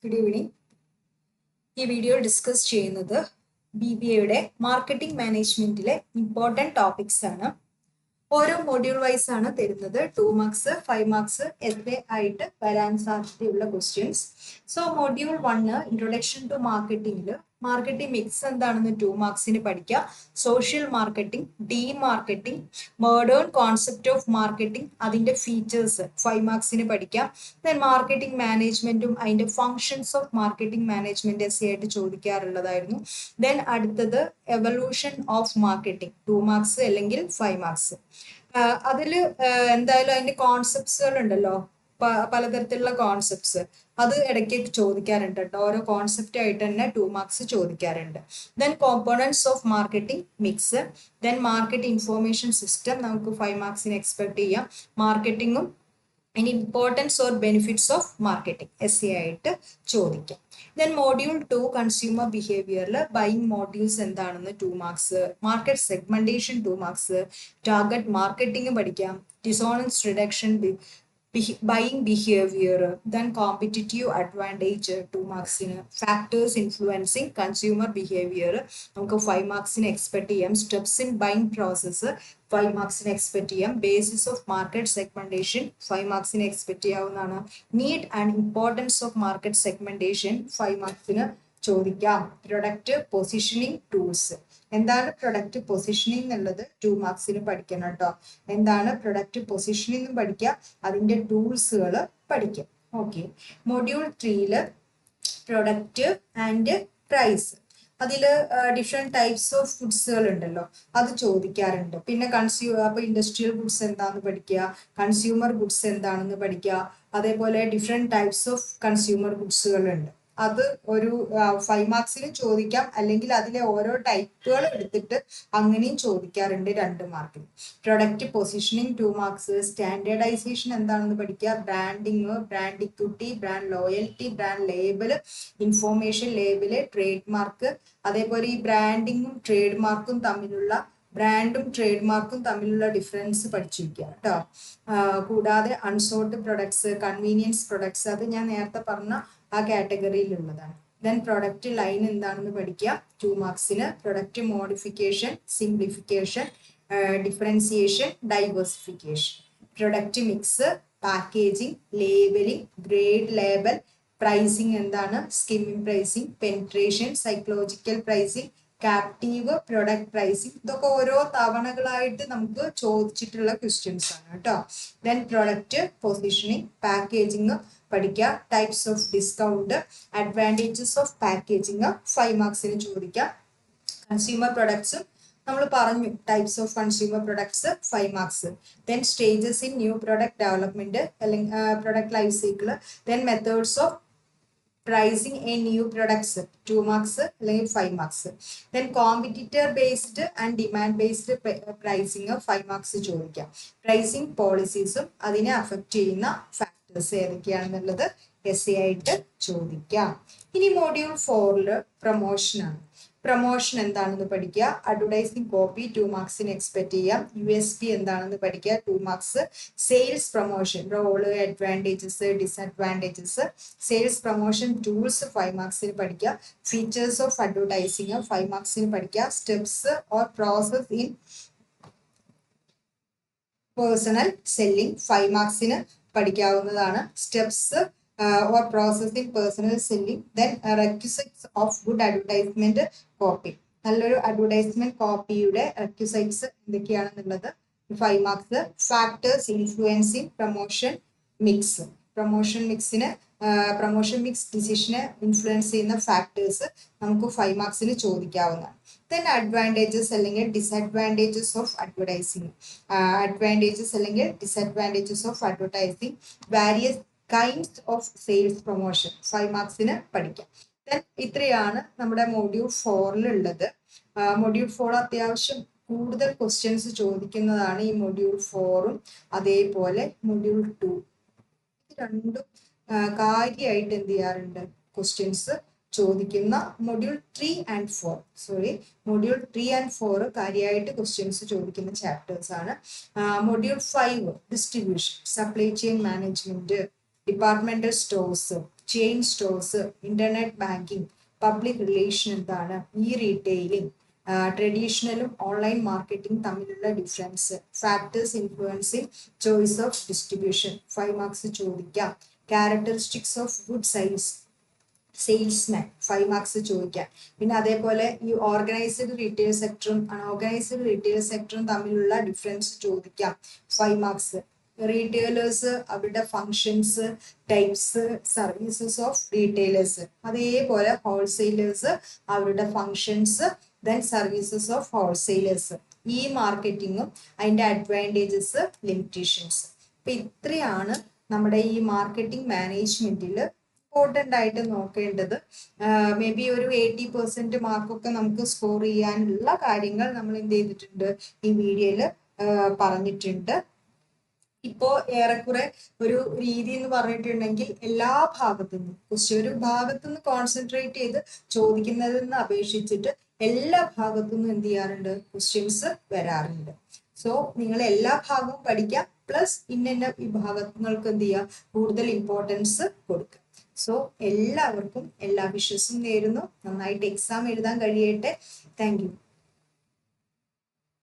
Good evening. ഈ video discuss ചെയ്യുന്നത് BBAയുടെ marketing മാനേജ്മെന്റിലെ important topics ആണ്. ഓരോ മൊഡ്യൂൾ വൈസ് ആണ് തരുന്നത്. 2 മാർക്സ് 5 മാർക്സ് എസ്സേ ആയിട്ട് വരാൻ സാധ്യതയുള്ള questions. So module 1 introduction to മാർക്കറ്റിംഗിൽ മാർക്കറ്റിംഗ് മിക്സ് എന്താണെന്ന് 2 മാർക്സിന് പഠിക്കുക. Social marketing, demarketing, modern concept of marketing, അതിന്റെ ഫീച്ചേഴ്സ് 5 മാർക്സിന് പഠിക്കാം. ദെൻ മാർക്കറ്റിംഗ് മാനേജ്മെന്റും അതിന്റെ functions of marketing management essay ആയിട്ട് ചോദിക്കാറുള്ളതായിരുന്നു. ദെൻ അടുത്തത് എവല്യൂഷൻ ഓഫ് മാർക്കറ്റിംഗ് 2 മാർക്സ് അല്ലെങ്കിൽ 5 മാർക്സ്. അതിൽ എന്തായാലും അതിന്റെ കോൺസെപ്റ്റ്സുകൾ ഉണ്ടല്ലോ, പലതരത്തിലുള്ള കോൺസെപ്റ്റ്സ്, അത് ഇടയ്ക്ക് ചോദിക്കാറുണ്ട് കേട്ടോ. ഓരോ കോൺസെപ്റ്റ് ആയിട്ട് തന്നെ 2 മാർക്സ് ചോദിക്കാറുണ്ട്. Then components of marketing mix, then market information system നമുക്ക് 5 മാർക്സിന് എക്സ്പെക്ട് ചെയ്യാം. മാർക്കറ്റിംഗും ഇനി importance or benefits of marketing essay ആയിട്ട് ചോദിക്കാം. ദെൻ മോഡ്യൂൾ 2 കൺസ്യൂമർ ബിഹേവിയറിൽ ബൈയിങ് മോഡ്യൂൾസ് എന്താണെന്ന് 2 marks, market segmentation 2 marks, target marketing പഠിക്കാം, dissonance reduction, buying behaviour, then competitive advantage 2 മാർക്സിന്, ഫാക്ടേഴ്സ് ഇൻഫ്ലുവൻസിങ് കൺസ്യൂമർ ബിഹേവിയർ നമുക്ക് 5 മാർക്സിന് എക്സ്പെക്ട് ചെയ്യാം. സ്റ്റെപ്സ് ഇൻ ബൈയിങ് പ്രോസസ്സ് 5 മാർക്സിന് എക്സ്പെക്ട് ചെയ്യാം. ബേസിസ് ഓഫ് മാർക്കറ്റ് സെഗ്മെന്റേഷൻ 5 മാർക്സിന് എക്സ്പെക്ട് ചെയ്യാവുന്നതാണ്. Need and importance of market segmentation 5 മാർക്സിന് ചോദിക്കാം. പ്രൊഡക്റ്റ് പൊസിഷനിങ് ടൂൾസ്, എന്താണ് പ്രൊഡക്റ്റ് പൊസിഷനിങ് എന്നുള്ളത് 2 മാർക്സിന് പഠിക്കണം കേട്ടോ. എന്താണ് പ്രൊഡക്റ്റ് പൊസിഷനിങ് പഠിക്കുക, അതിന്റെ ടൂൾസുകൾ പഠിക്കാം. Okay. Module 3 product and price, അതിൽ ഡിഫറെന്റ് ടൈപ്സ് ഓഫ് ഗുഡ്സുകൾ ഉണ്ടല്ലോ, അത് ചോദിക്കാറുണ്ട്. പിന്നെ അപ്പൊ ഇൻഡസ്ട്രിയൽ ഗുഡ്സ് എന്താണെന്ന് പഠിക്കുക, കൺസ്യൂമർ ഗുഡ്സ് എന്താണെന്ന് പഠിക്കുക. അതേപോലെ ഡിഫറെന്റ് ടൈപ്സ് ഓഫ് കൺസ്യൂമർ ഗുഡ്സുകൾ ഉണ്ട്. അത് ഒരു 5 മാർക്സിന് ചോദിക്കാം, അല്ലെങ്കിൽ അതിലെ ഓരോ ടൈപ്പുകൾ എടുത്തിട്ട് അങ്ങനെയും ചോദിക്കാറുണ്ട് 2 മാർക്കിന്. Product positioning 2 marks. സ്റ്റാൻഡേർഡൈസേഷൻ എന്താണെന്ന് പഠിക്കുക. Branding, brand equity, brand loyalty, brand label, information label, trade mark. അതേപോലെ ഈ ബ്രാൻഡിങ്ങും ട്രേഡ് മാർക്കും തമ്മിലുള്ള ഡിഫറൻസ് പഠിച്ചിരിക്കുക കേട്ടോ. കൂടാതെ അൺസോർട്ട് പ്രൊഡക്ട്സ്, കൺവീനിയൻസ് പ്രൊഡക്ട്സ്, അത് ഞാൻ നേരത്തെ പറഞ്ഞ ആ കാറ്റഗറിയിലുള്ളതാണ്. ദെൻ പ്രൊഡക്റ്റ് ലൈൻ എന്താണെന്ന് പഠിക്കുക 2 മാർക്സിന്. Product modification, simplification, differentiation, diversification. Product mix, packaging, labelling, grade label, pricing എന്താണ്, skimming pricing, penetration, psychological pricing, captive product pricing. ഇതൊക്കെ ഓരോ തവണകളായിട്ട് നമുക്ക് ചോദിച്ചിട്ടുള്ള ക്വസ്റ്റ്യൻസ് ആണ് കേട്ടോ. ദെൻ പ്രൊഡക്റ്റ് പൊസിഷനിങ്, പാക്കേജിംഗ് പഠിക്കുക. Types of discount, advantages of packaging 5 മാർക്സിന് ചോദിക്കാം. കൺസ്യൂമർ പ്രൊഡക്ട്സും നമ്മൾ പറഞ്ഞു, types of consumer products 5 marks. Then stages in new product development അല്ലെങ്കിൽ product life cycle. Then methods of pricing a new products 2 marks അല്ലെങ്കിൽ 5 marks. Then competitor based and demand based pricing 5 marks ചോദിക്കാം. Pricing പോളിസീസും അതിനെ affect ചെയ്യുന്ന factors ഏതൊക്കെയാണെന്നുള്ളത് essay ആയിട്ട് ചോദിക്കാം. ഇനി module 4 പ്രൊമോഷനാണ്. Promotion എന്താണെന്ന് പഠിക്കുക. അഡ്വർടൈസിംഗ് കോപ്പി 2 മാർക്സിന് എക്സ്പെക്ട് ചെയ്യാം. USP എന്താണെന്ന് പഠിക്കുക 2 marks. Sales promotion role, advantages, disadvantages, sales promotion tools 5 മാർക്സിന് പഠിക്കുക. ഫീച്ചേഴ്സ് ഓഫ് അഡ്വർടൈസിംഗ് 5 മാർക്സിന് പഠിക്കുക. Steps or process in personal selling 5 മാർക്സിന് പഠിക്കാവുന്നതാണ്. Steps or process in personal selling. Then requisites of good advertisement copy, നല്ലൊരു advertisement കോപ്പിയുടെ requisites എന്തൊക്കെയാണെന്നുള്ളത് 5 marks. Factors influencing promotion mix, promotion mix ഡിസിഷനെ ഇൻഫ്ലുവൻസ് ചെയ്യുന്ന factors നമുക്ക് 5 മാർക്സിന് ചോദിക്കാവുന്നതാണ്. ദെൻ അഡ്വാൻറ്റേജസ് അല്ലെങ്കിൽ disadvantages of advertising, various kinds of sales promotion 5 മാർക്സിന് പഠിക്കാം. ദെൻ ഇത്രയാണ് നമ്മുടെ മൊഡ്യൂൾ 4 ഉള്ളത്. മൊഡ്യൂൾ 4 അത്യാവശ്യം കൂടുതൽ ക്വസ്റ്റ്യൻസ് ചോദിക്കുന്നതാണ്. ഈ മൊഡ്യൂൾ 4ഉം അതേപോലെ മൊഡ്യൂൾ 2 രണ്ടും കാര്യമായിട്ട് എന്ത് ചെയ്യാറുണ്ട്, ക്വസ്റ്റ്യൻസ് ചോദിക്കുന്ന മൊഡ്യൂൾ 3 and 4 കാര്യമായിട്ട് ക്വസ്റ്റ്യൻസ് ചോദിക്കുന്ന ചാപ്റ്റേഴ്സ് ആണ്. Module 5 distribution, supply chain management, departmental stores, chain stores, internet banking, public relation എന്താണ്, ഈ റീറ്റെയിലിംഗ്, ട്രഡീഷണലും ഓൺലൈൻ മാർക്കറ്റിംഗ് തമ്മിലുള്ള difference, factors influencing choice of distribution 5 marks ചോദിക്കാം. Characteristics of good salesman 5 marks ചോദിക്കാം. പിന്നെ അതേപോലെ ഈ ഓർഗനൈസ്ഡ് റീറ്റെയിൽ സെക്ടറും അൺഓർഗനൈസ്ഡ് റീറ്റെയിൽ സെക്ടറും തമ്മിലുള്ള ഡിഫറൻസ് ചോദിക്കാം 5 മാർക്സ്. റീറ്റെയിലേഴ്സ്, അവരുടെ functions, types, services of retailers, അതേപോലെ ഹോൾസെയിലേഴ്സ്, അവരുടെ functions, then services of wholesalers, ഈ മാർക്കറ്റിങ്ങും അതിൻ്റെ അഡ്വാൻറ്റേജസ്, ലിമിറ്റേഷൻസ്. അപ്പൊ ഇത്രയാണ് നമ്മുടെ ഈ മാർക്കറ്റിംഗ് മാനേജ്മെന്റിൽ ഇമ്പോർട്ടൻ്റ് ആയിട്ട് നോക്കേണ്ടത്. മേ ബി ഒരു 80% മാർക്കൊക്കെ നമുക്ക് സ്കോർ ചെയ്യാനുള്ള കാര്യങ്ങൾ നമ്മൾ എന്ത് ചെയ്തിട്ടുണ്ട്, ഈ വീഡിയോയിൽ പറഞ്ഞിട്ടുണ്ട്. ഇപ്പോ ഏറെക്കുറെ ഒരു രീതി എന്ന് പറഞ്ഞിട്ടുണ്ടെങ്കിൽ എല്ലാ ഭാഗത്തുനിന്നും ക്വസ്റ്റ്യൻ ഒരു ഭാഗത്തുനിന്ന് കോൺസെൻട്രേറ്റ് ചെയ്ത് ചോദിക്കുന്നതിന് അപേക്ഷിച്ചിട്ട് എല്ലാ ഭാഗത്തുനിന്നും എന്ത് ചെയ്യാറുണ്ട്, ക്വസ്റ്റ്യൻസ് വരാറുണ്ട്. സോ നിങ്ങൾ എല്ലാ ഭാഗവും പഠിക്കുക, പ്ലസ് ഇന്ന വിഭാഗങ്ങൾക്ക് എന്ത് ചെയ്യുക, കൂടുതൽ ഇമ്പോർട്ടൻസ് കൊടുക്കുക. സോ എല്ലാവർക്കും എല്ലാ വിഷസും നേരുന്നു. നന്നായിട്ട് എക്സാം എഴുതാൻ കഴിയട്ടെ. Thank you.